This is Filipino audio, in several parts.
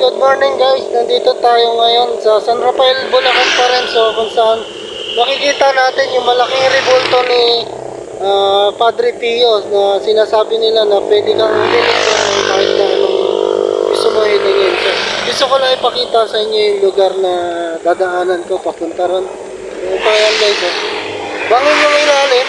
good morning guys. Nandito tayo ngayon sa San Rafael, Bulacan pa rin. So kung saan makikita natin yung malaking rebulto ni Padre Pio na sinasabi nila na pwede kang hilingin kahit na anong gusto mo hilingin. So gusto ko lang ipakita sa inyo yung lugar na dadaanan ko papunta ron. Ito yan guys. Bangon yung ilalim.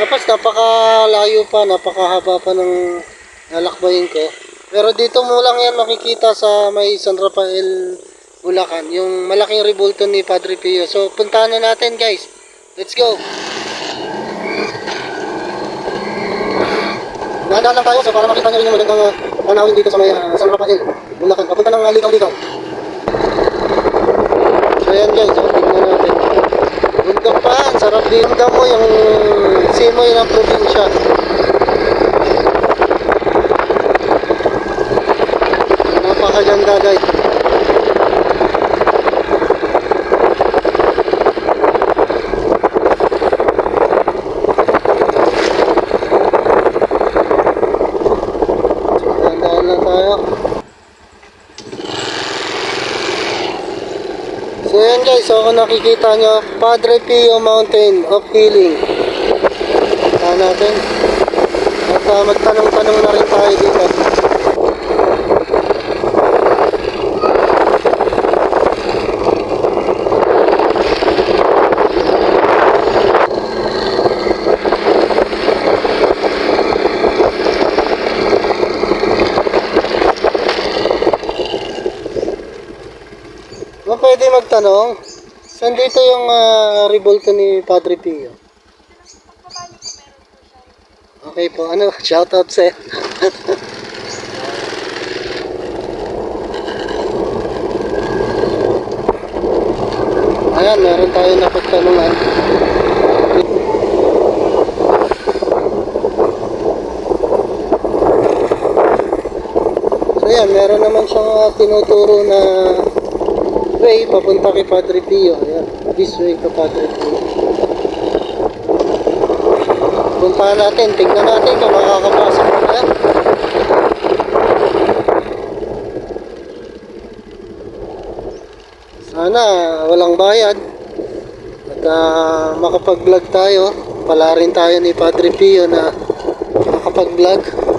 Tapos napakalayo pa, napakahaba pa ng lalakbayin ko. Pero dito mo lang yan makikita sa may San Rafael, Bulacan. Yung malaking rebulto ni Padre Pio. So puntahan na natin guys. Let's go. Nandaan lang tayo so para makita nyo rin yung magandang tanawin dito sa may San Rafael, Bulacan. Papunta ng ligaw-ligaw. So yan guys, so, tingnan natin. Bundok pa, sarap din mo yung simoy ng probinsya. Napakaganda guys. Dandaan lang tayo. So yan guys, so kung nakikita nyo, Padre Pio Mountain of Healing. Saan natin? At magtanong-tanong na rin tayo dito. Pwede magtanong, saan dito yung rebulto ni Padre Pio? Okay po, ano, shout out sa'yo. Ayan, meron tayo napagtanungan. So yan, meron naman siyang tinuturo na way papunta kay Padre Pio. Ayan, this way to Padre Pio. Puntahan natin, tingnan natin kung makakapasok na yan. Sana walang bayad at makapag-vlog tayo. Pala rin tayo ni Padre Pio na makapag-vlog.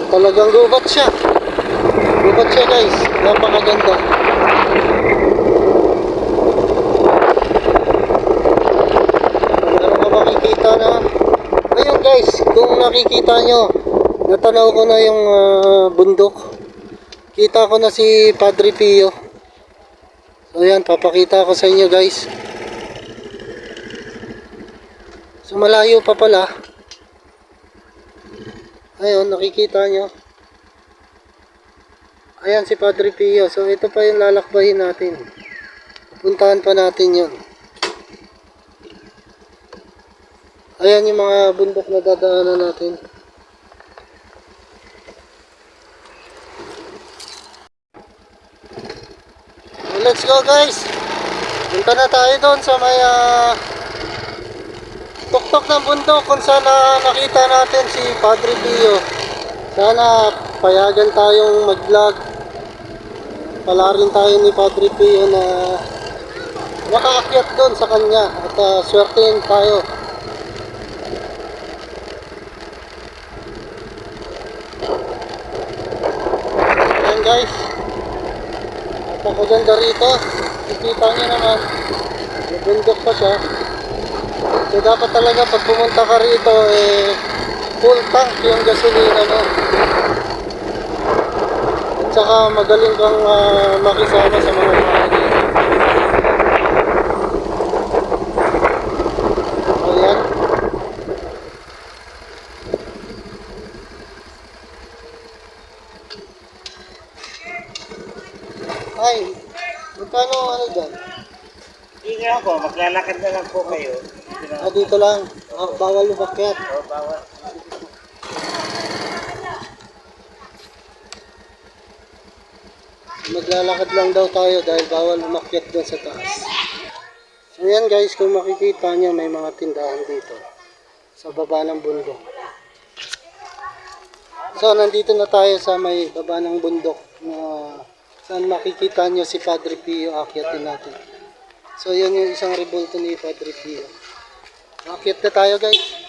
Talagang gubat siya. Gubat siya guys. Napakaganda. Meron ka makikita na. Ayun guys, kung nakikita nyo, natanaw ko na yung bundok. Kita ko na si Padre Pio. So yan, papakita ko sa inyo guys. So malayo pa pala. Ayun, nakikita nyo. Ayan si Padre Pio. So ito pa yung lalakbayin natin. Puntahan pa natin yun. Ayan yung mga bundok na dadaanan natin. So, let's go guys. Punta na tayo doon sa may tuktok ng bundok kung saan nakita natin si Padre Pio. Sana payagan tayong mag-vlog. Pala rin tayo ni Padre Pio na makaakyat doon sa kanya at swertein tayo. Ayan guys, napakaganda rito. Nakikita nyo naman, may bundok pa siya. So dapat talaga pag pumunta ka rito full tank yung gasolina mo. At saka magaling kang makisama sa mga pamilya. Ayan. Ay, magkano ano dyan? Hindi nga po, maglalakad na lang po kayo. Dito lang. Bawal umakyat. O, bawal. Maglalakad lang daw tayo dahil bawal umakyat doon sa taas. So yan guys, kung makikita nyo may mga tindahan dito. sa baba ng bundok. So, nandito na tayo sa may baba ng bundok na saan makikita nyo si Padre Pio. Akyatin natin. So, yun yung isang rebulto ni Padre Pio. Akyat na tayo, guys.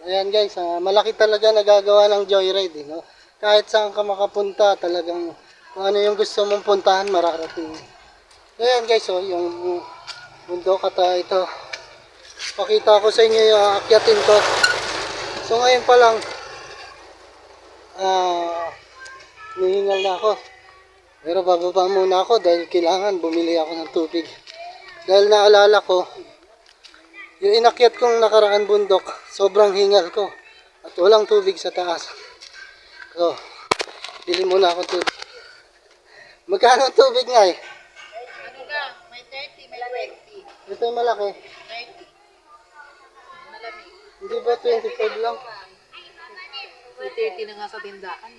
Ayan guys, malaki talaga nagagawa ng joyride, no? Kahit saan ka makapunta, talagang kung ano yung gusto mong puntahan, mararating. Ayan guys, oh, yung bundok at ito. Pakita ko sa inyo yung akyatin ko. So ngayon pa lang, nihingal na ako. Pero bababa muna ako dahil kailangan bumili ako ng tubig. Dahil naalala ko, yung inakyat kong nakaraan bundok, sobrang hingal ko. At walang tubig sa taas. So, bili muna ako tubig. Magkano ang tubig nga eh? Ano lang, may 30, may 20. Ito yung malaki. 30. Malamig. Hindi ba 25 lang? May 30 na nga sa tindahan.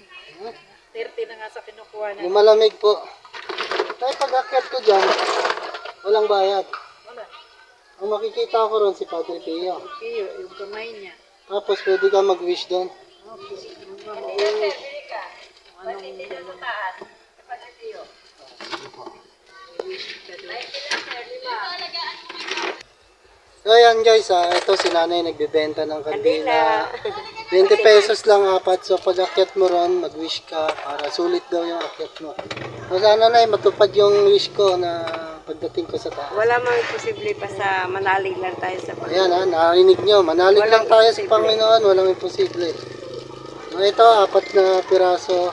30 na nga sa kinukuha na. Yung malamig po. Kaya pag akyat ko dyan, walang bayad. Wala. Ang makikita ko ron si Padre Pio. Iyo, yung kamay niya. Tapos pwede ka mag-wish doon. So ayan guys, ito si nanay nagbebenta ng kandila. 20 pesos lang apat. So pag akyat mo ron, mag-wish ka para sulit daw yung akyat mo. So sana na matupad yung wish ko na pagdating ko sa taas. Wala mang posible pa sa manalig lang tayo sa pag... Ayan narinig nyo. Manalig lang tayo sa Panginoon. Walang imposible. So ito, apat na piraso.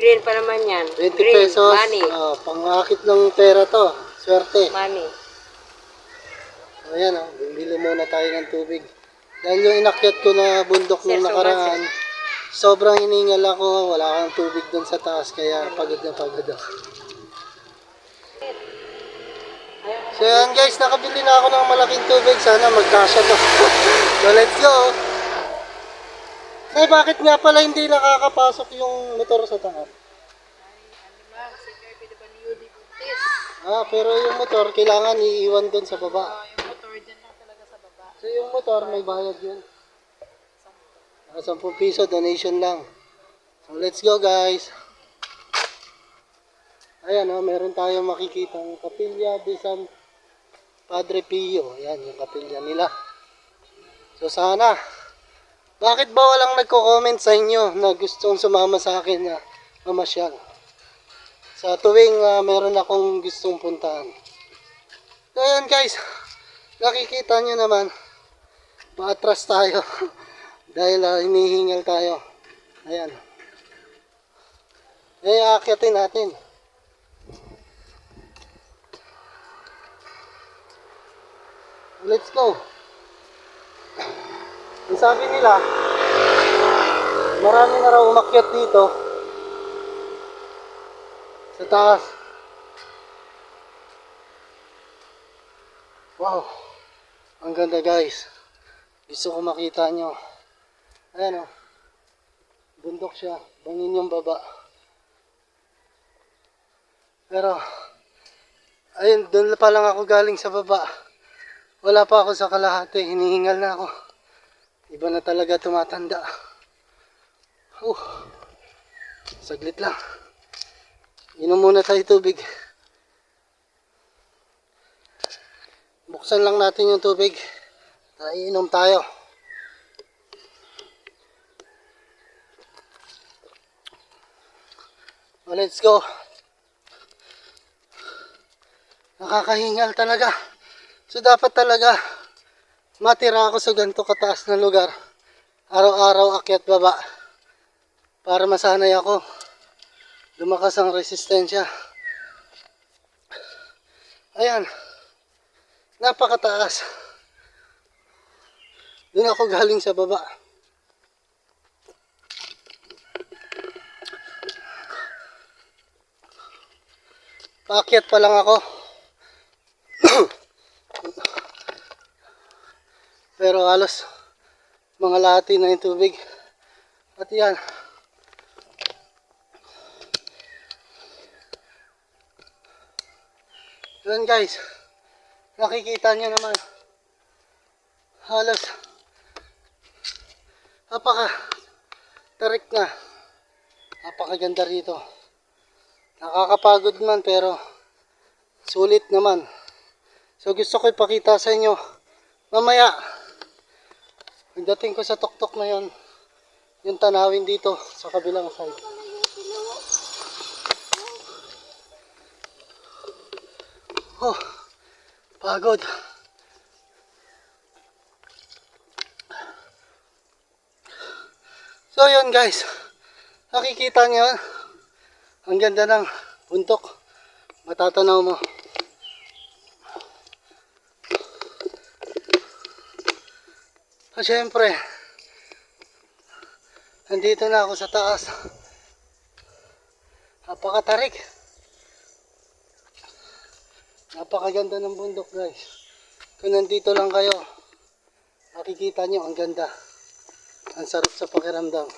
Green pa naman yan. 20 Green, pesos. money. Pang-akit ng pera to. Swerte. Money. So ayan, bibili muna tayo ng tubig. Dahil yung inakyat ko na bundok nung nakaraan, sobrang hiningal ako. Wala kang tubig doon sa taas. Kaya pagod na pagod ako. So yan guys, nakabili na ako ng malaking tubig. Sana magkasya to. So let's go. Ay, bakit nga pala hindi nakakapasok yung motor sa taas? Ma'am, si Kirby ba ni Yudi Buntis? Pero yung motor, kailangan iiwan doon sa baba. Yung motor dyan lang talaga sa baba. So yung motor, may bayad yun. 10 piso, donation lang. So let's go guys. Ayan meron tayong makikitang Capilla de San Padre Pio. Ayan yung kapilya nila. So sana, bakit ba walang nagko-comment sa inyo na gustong sumama sa akin na mamasyal? Sa tuwing meron akong gustong puntahan. So ayan guys, nakikita nyo naman, paatras tayo dahil hinihingal tayo. Ayan. Aakyatin natin. Let's go. Ang sabi nila, marami na raw umakyat dito sa taas. Wow, ang ganda guys. Gusto ko makita nyo. Ayan bundok siya, bangin yung baba. Pero ayun, doon pa lang ako galing sa baba. Wala pa ako sa kalahati, hinihingal na ako. Iba na talaga tumatanda. Saglit lang. Inom muna tayo tubig. Buksan lang natin yung tubig. Iinom tayo. Let's go. Nakakahingal talaga. So dapat talaga matira ako sa ganito kataas na lugar. Araw-araw akyat baba. Para masanay ako. Lumakas ang resistensya. Ayan. Napakataas. Doon ako galing sa baba. Paakyat pa lang ako. Pero halos mga lati na yung tubig. At yan. Yan guys, nakikita nyo naman. Halos napaka tarik na. Napakaganda rito. Nakakapagod man pero sulit naman. So gusto ko ipakita sa inyo mamaya pagdating ko sa tuktok na yon, yung tanawin dito sa kabilang side. Oh, pagod. So yun guys, nakikita nyo, ang ganda ng bundok, matatanaw mo. So syempre, nandito na ako sa taas. Napakatarik. Napakaganda ng bundok guys. Kung nandito lang kayo, makikita nyo ang ganda. Ang sarap sa pakiramdam.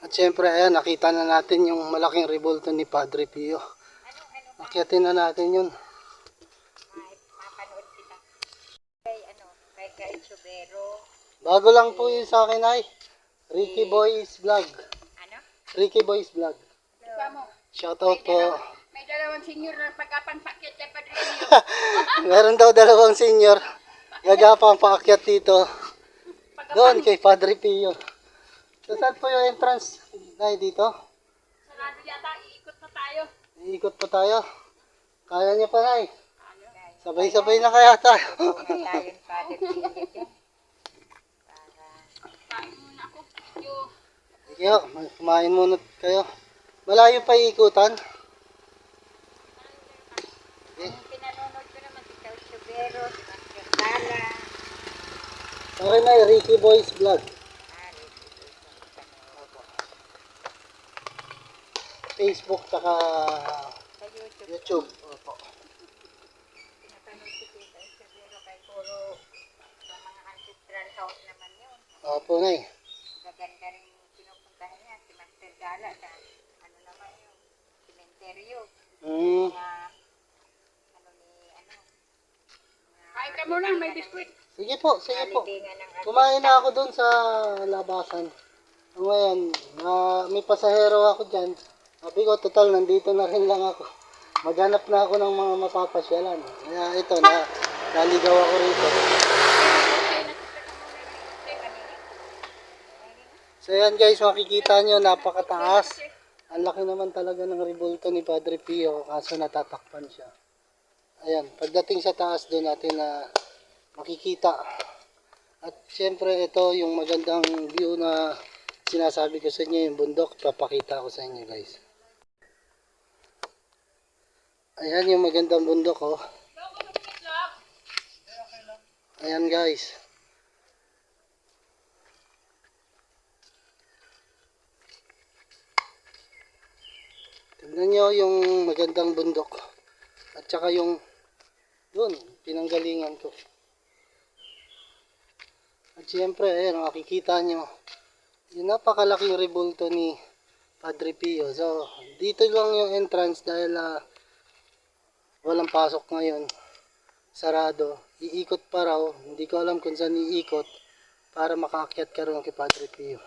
At syempre, ayan, nakita na natin yung malaking rebulto ni Padre Pio. Akyatin na natin yun. Mapanood kita. Kay Chubero. Bago lang po yun sa akin ay Ricky Boy's Vlog. Ano? Ricky Boy's Vlog. Shoutout po. May dalawang senior na pagkapansakit kay Padre Pio. Meron daw dalawang senior. Gagapang paakyat dito. Doon kay Padre Pio. So saan po yung entrance? Ay, dito? Sarado yata, iikot na tayo. Iikot pa tayo. Kaya niya pa, Nay. Sabay-sabay na kaya tayo. Tayong Padre Pio dyan. Kain muna ako. Sige ho, kumain muna kayo. Malayo pa iikutan. Ang pinanonood ko naman si Kay Chubero, si Master Dala. Okay na, Ricky Boy's Vlog. Facebook tsaka Sa YouTube. YouTube. Opo. Pinapanood ko si Kay Chubero kay puro sa mga ancestral house naman yun. Opo, Nay. Gaganda rin pinupuntahan niya si Master Dala sa ano naman yung cementerio. Mga ano ni ano. Kain ka muna, may biskwit. Sige po, sige po. Libingan ng Kumain na ako dun sa labasan. Ngayon, may pasahero ako dyan. Sabi ko, total, nandito na rin lang ako. Maghanap na ako ng mga mapapasyalan. Kaya ito, naligaw ako rito. So yan guys, makikita nyo, napakataas. Ang laki naman talaga ng rebulto ni Padre Pio, kaso natatakpan siya. Ayan, pagdating sa taas doon natin na makikita. At syempre ito yung magandang view na sinasabi ko sa inyo, yung bundok, papakita ko sa inyo guys. Ayan yung magandang bundok oh. Ayan guys. Tignan nyo yung magandang bundok. At saka yung doon, pinanggalingan ko. At siyempre, ayan, makikita nyo. Yung napakalaking rebulto ni Padre Pio. So, dito lang yung entrance dahil walang pasok ngayon. Sarado. Iikot pa raw. Hindi ko alam kung saan iikot para makaakyat ka rin kay Padre Pio.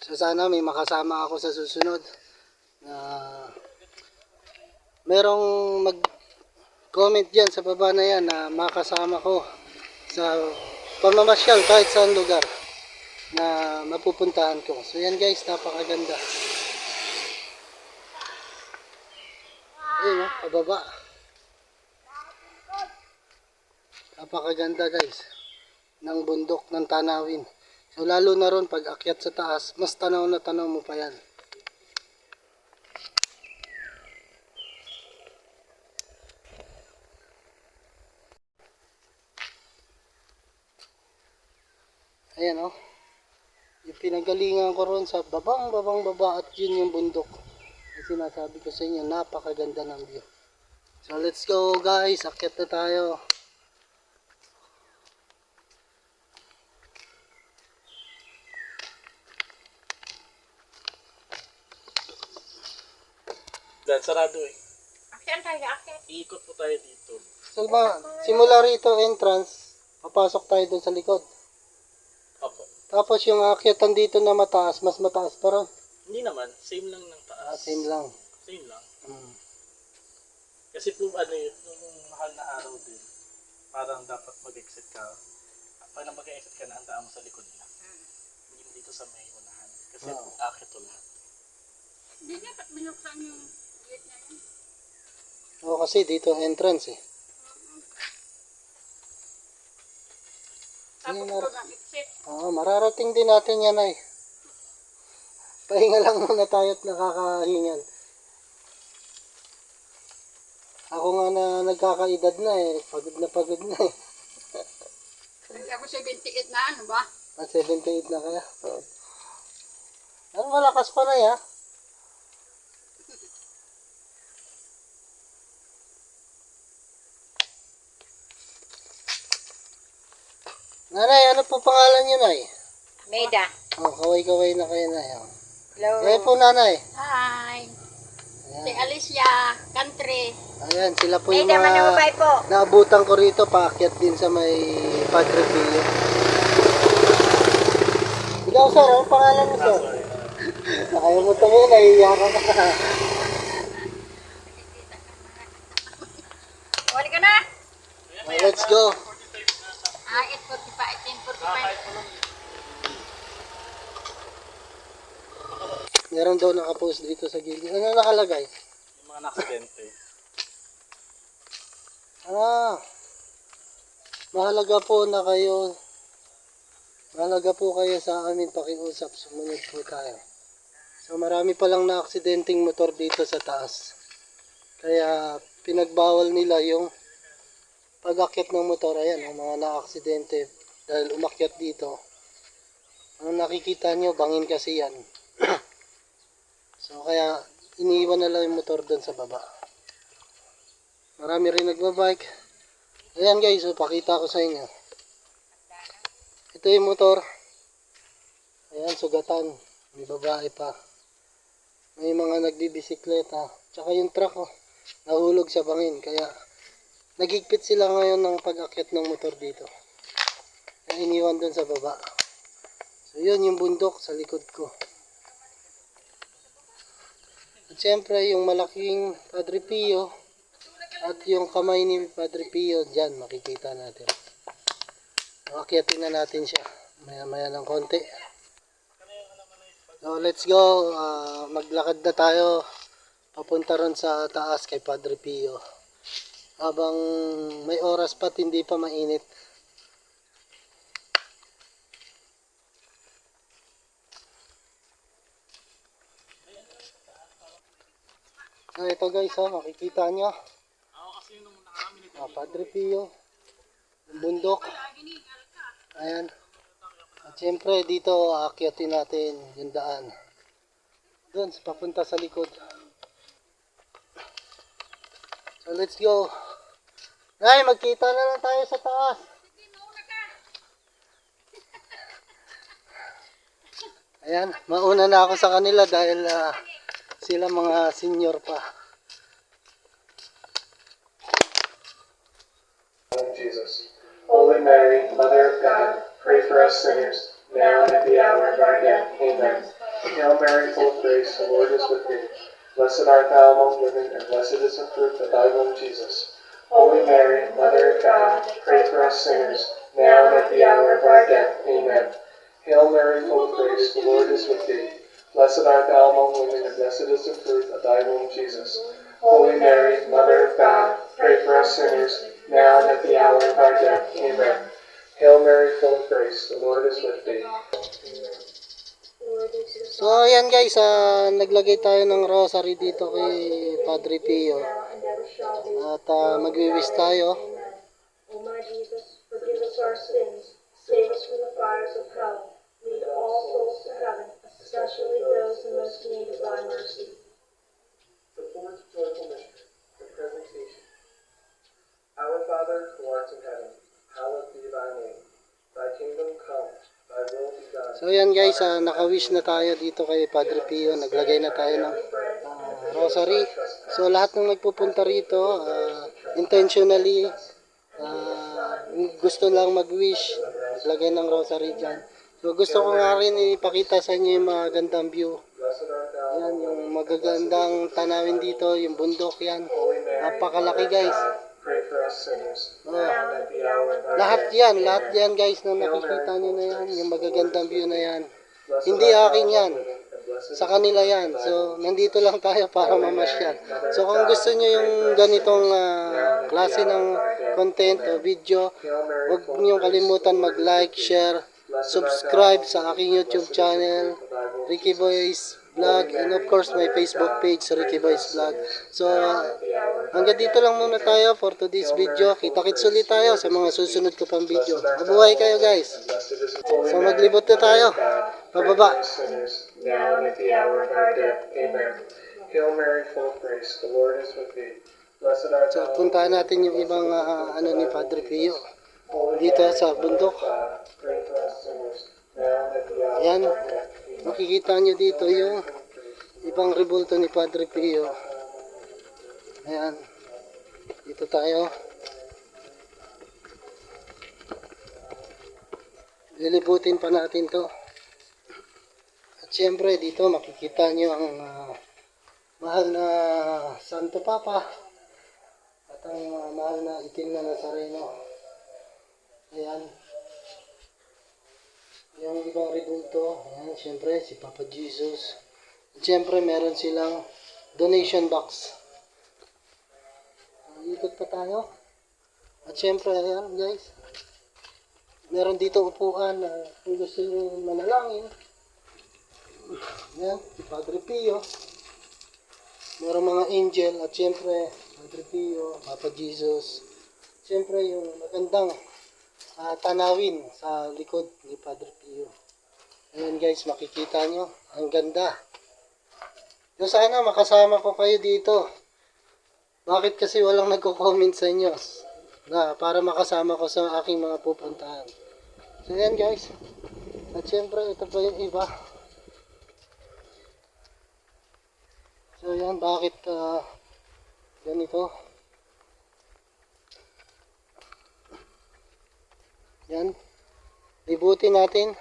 So sana may makasama ako sa susunod na merong mag-comment dyan sa baba na yan na makasama ko sa pamamasyal kahit saan lugar na mapupuntahan ko. So yan guys, napakaganda. Ayun, pababa. Napakaganda guys ng bundok ng tanawin. So lalo na ron pag akyat sa taas, mas tanaw na tanaw mo pa yan. Ayan oh. Yung pinagalingan ko ron sa babang baba at yun yung bundok. Yung sinasabi ko sa inyo, napakaganda ng view. So let's go guys, akyat na tayo. Dahil sarado eh. Akyat tayo, akyat. Iikot po tayo dito. So simula rito entrance, papasok tayo dun sa likod. Opo. Tapos yung akyatan dito na mataas, mas mataas pa ron. Hindi naman, same lang ng taas. Same lang. Same lang. Mm. Kasi po ano yun, yung mahal na araw din, parang dapat mag-exit ka. Pag na mag-exit ka na, ang daan mo sa likod lang. Hindi mo dito sa may unahan. Kasi Oo. akit to lahat. Hindi niya binuksan yung gate na yun. Oo, kasi dito entrance eh. Tapos Hindi ito na- ng exit. Oo, mararating din natin yan ay. Pahinga lang muna tayo at nakakahingan. Ako nga na nagkakaedad na eh. Pagod na eh. Hindi ako 78 na, ano ba? 78 na kaya. Ano malakas pa na ya? Nanay, ano po pangalan niyo, Nay? Meda. Oh, kaway-kaway na kayo, Nay. Oh. Hello. Ayan po, Nanay. Hi. Si Ayan. Alicia, country. Ayan, sila po yung Meda, mga manumabay po. naabutan ko rito, paakyat din sa may Padre Pio. Ikaw, sir, ano pangalan mo, sir? Ayaw mo tumingin, nahihiya ka na. Wali ka na? Let's go. 8:45, 10:45. Meron daw nakapost dito sa gilid. Ano nakalagay? Yung mga naksidente. Mahalaga po na kayo. Mahalaga po kayo sa amin pakiusap. Sumunod po tayo. So marami palang na-aksidenteng motor dito sa taas. Kaya pinagbawal nila yung pag-akyat ng motor. Ayan, ang mga na-aksidente dahil umakyat dito. Ang nakikita nyo, bangin kasi yan. So kaya iniiwan na lang yung motor doon sa baba. Marami rin nagbabike. Ayan guys, so pakita ko sa inyo. Ito yung motor. Ayan, sugatan. May babae pa. May mga nagbibisikleta. Tsaka yung truck, oh, nahulog sa bangin. Kaya nagigpit sila ngayon ng pag-akyat ng motor dito. Kaya iniwan doon sa baba. So yun yung bundok sa likod ko. At syempre yung malaking Padre Pio at yung kamay ni Padre Pio dyan makikita natin. Akyatin na natin siya maya maya ng konti. So let's go. Maglakad na tayo papunta ron sa taas kay Padre Pio habang may oras pa at hindi pa mainit. So ito guys, makikita nyo. Padre Pio, yung bundok. Ayan. At syempre dito aakyatin natin yung daan. Doon, papunta sa likod. So let's go. Nay, magkita na lang tayo sa taas. Ayan, mauna na ako sa kanila dahil sila mga senior pa. Jesus. Holy Mary, Mother of God, pray for us sinners, now and at the hour of our death. Amen. Hail Mary, full of grace, the Lord is with thee. Blessed art thou among women, and blessed is the fruit of thy womb, Jesus. Holy Mary, Mother of God, pray for us sinners, now and at the hour of our death. Amen. Hail Mary, full of grace, the Lord is with thee. Blessed art thou among women, and blessed is the fruit of thy womb, Jesus. Holy Mary, Mother of God, pray for us sinners, now and at the hour of our death. Amen. Hail Mary, full of grace, the Lord is with thee. So ayan guys, naglagay tayo ng rosary dito kay Padre Pio. At magwiwis tayo. O my Jesus, forgive us our sins, save us from the fires of hell, So yan guys, naka-wish na tayo dito kay Padre Pio. Naglagay na tayo ng rosary. So lahat ng nagpupunta rito, intentionally, gusto lang mag-wish, maglagay ng rosary dyan. So gusto ko nga rin ipakita sa inyo yung magandang view. Yan, yung magagandang tanawin dito, yung bundok yan. Napakalaki guys. Pray for us sinners, Oh. now and at the hour of our Lahat death. yan guys na nakikita nyo na yan, yung magagandang view na yan. Blessed Hindi art thou akin yan, among women, and blessed sa is kanila yan. So, nandito lang tayo para mamasyal. So, kung gusto nyo yung ganitong klase ng content o video, Hail Mary, huwag full of nyo grace, kalimutan mag-like, share, subscribe sa aking YouTube channel, Ricky Boys Vlog, and of course, my Facebook page, Ricky Boys Vlog. So, hanggang dito lang muna tayo for today's video. Kita-kits ulit tayo sa mga susunod ko pang video. Mabuhay kayo guys. blessed is Holy So, Mary, maglibot na tayo. Pababa. sinners, now and at the hour of our death. Amen. Hail Mary, full of grace, the Lord is with thee. Blessed art So, thou. puntahan natin yung ibang ni Padre Pio dito sa bundok. Pray for us sinners, now and at the hour Ayan, of our death. makikita nyo dito yung ibang rebulto ni Padre Pio. Ayan, dito tayo. Lilibutin pa natin to. At syempre dito makikita nyo ang mahal na Santo Papa at ang mahal na itim na Nazareno. Ayan. Yung ibang rebulto, ayan, syempre si Papa Jesus. At syempre meron silang donation box. Ikot pa tayo. At syempre, ayan guys, meron dito upuan na kung gusto nyo manalangin. Ayan, si Padre Pio. Meron mga angel at syempre, Padre Pio, Papa Jesus. Syempre, yung magandang tanawin sa likod ni Padre Pio. Ayan guys, makikita nyo. Ang ganda. So sana makasama ko kayo dito. Bakit kasi walang nagko-comment sa inyo na para makasama ko sa aking mga pupuntahan. So yan guys. At syempre ito pa yung iba. So yan, bakit ganito? Yan. Libutin natin.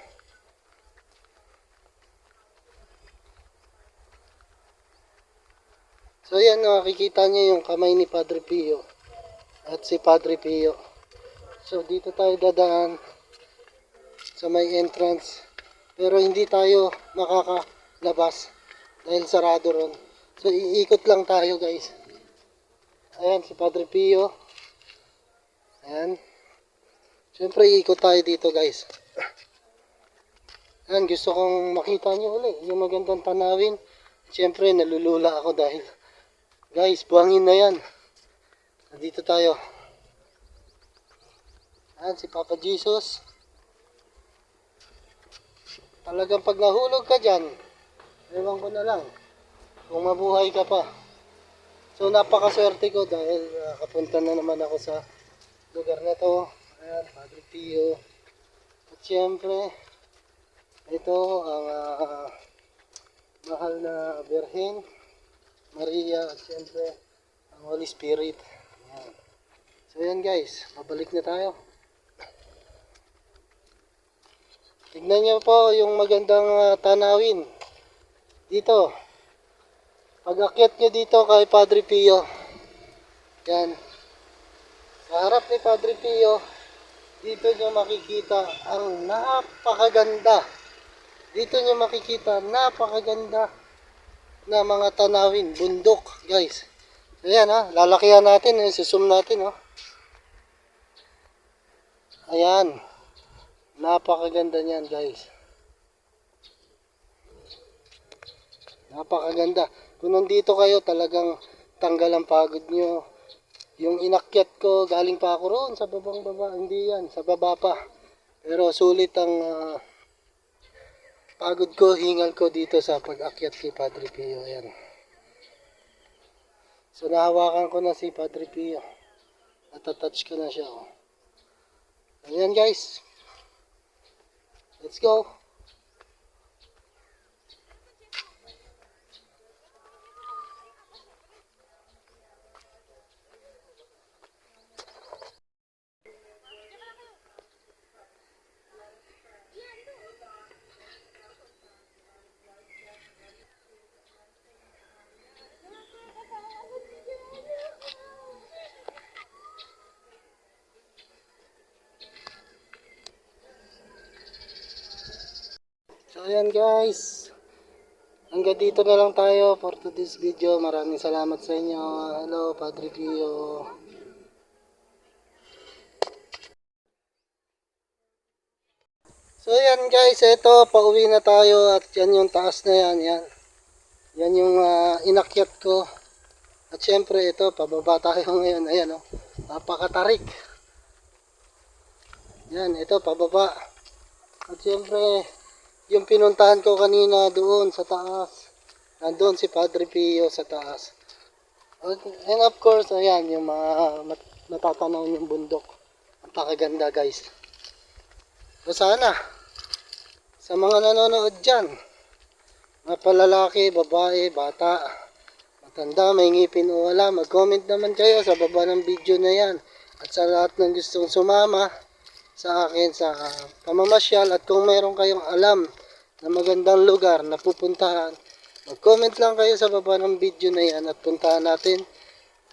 So yan, nakikita niyo yung kamay ni Padre Pio at si Padre Pio. So dito tayo dadaan sa may entrance. Pero hindi tayo makakalabas dahil sarado ron. So iikot lang tayo guys. Ayan si Padre Pio. Ayan. Siyempre iikot tayo dito guys. Ayan, gusto kong makita nyo ulit yung magandang tanawin. Siyempre nalulula ako dahil guys, buhangin na yan. Nandito tayo. Ayan si Papa Jesus. Talagang pag nahulog ka dyan, ewan ko na lang kung mabuhay ka pa. So napakaswerte ko dahil kapunta na naman ako sa lugar na to. Ayan, Padre Pio. At syempre, ito ang mahal na Birhen Maria at syempre ang Holy Spirit. Ayan. So yan guys, babalik na tayo. Tignan niyo po yung magandang tanawin dito. Pag akyat nyo dito kay Padre Pio, yan, sa harap ni Padre Pio, dito nyo makikita ang napakaganda. Dito nyo makikita napakaganda na mga tanawin, bundok guys. Ayan lalakihan natin, susum natin Ayan, napakaganda niyan guys. Napakaganda. Kung nandito kayo talagang tanggal ang pagod nyo. Yung inakyat ko, galing pa ako roon sa babang baba. Hindi yan, sa baba pa. Pero sulit ang pagod ko, hingal ko dito sa pag-akyat kay Padre Pio. Ayan. So nahawakan ko na si Padre Pio. Natatouch ko na siya. Ayan guys. Let's go. So ayan guys. Hanggang dito na lang tayo for today's video. Maraming salamat sa inyo. Hello, Padre Pio. So yan guys, ito pauwi na tayo at yan yung taas na yan, yan. Yan yung inakyat ko. At syempre ito, pababa tayo ngayon. Ayan oh, napakatarik. Yan, ito pababa. At syempre, yung pinuntahan ko kanina doon sa taas. Nandun si Padre Pio sa taas. And of course, ayan, yung mga matatanaw yung bundok. Napakaganda guys. So sana, sa mga nanonood dyan, mga palalaki, babae, bata, matanda, may ngipin o wala, mag-comment naman kayo sa baba ng video na yan. At sa lahat ng gustong sumama sa akin sa pamamasyal, at kung mayroon kayong alam na magandang lugar na pupuntahan, mag-comment lang kayo sa baba ng video na yan at puntahan natin,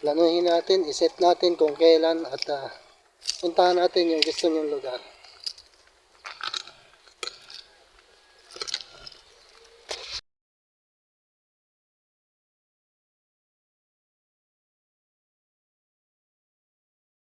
planuhin natin, iset natin kung kailan at puntahan natin yung gusto nyong lugar.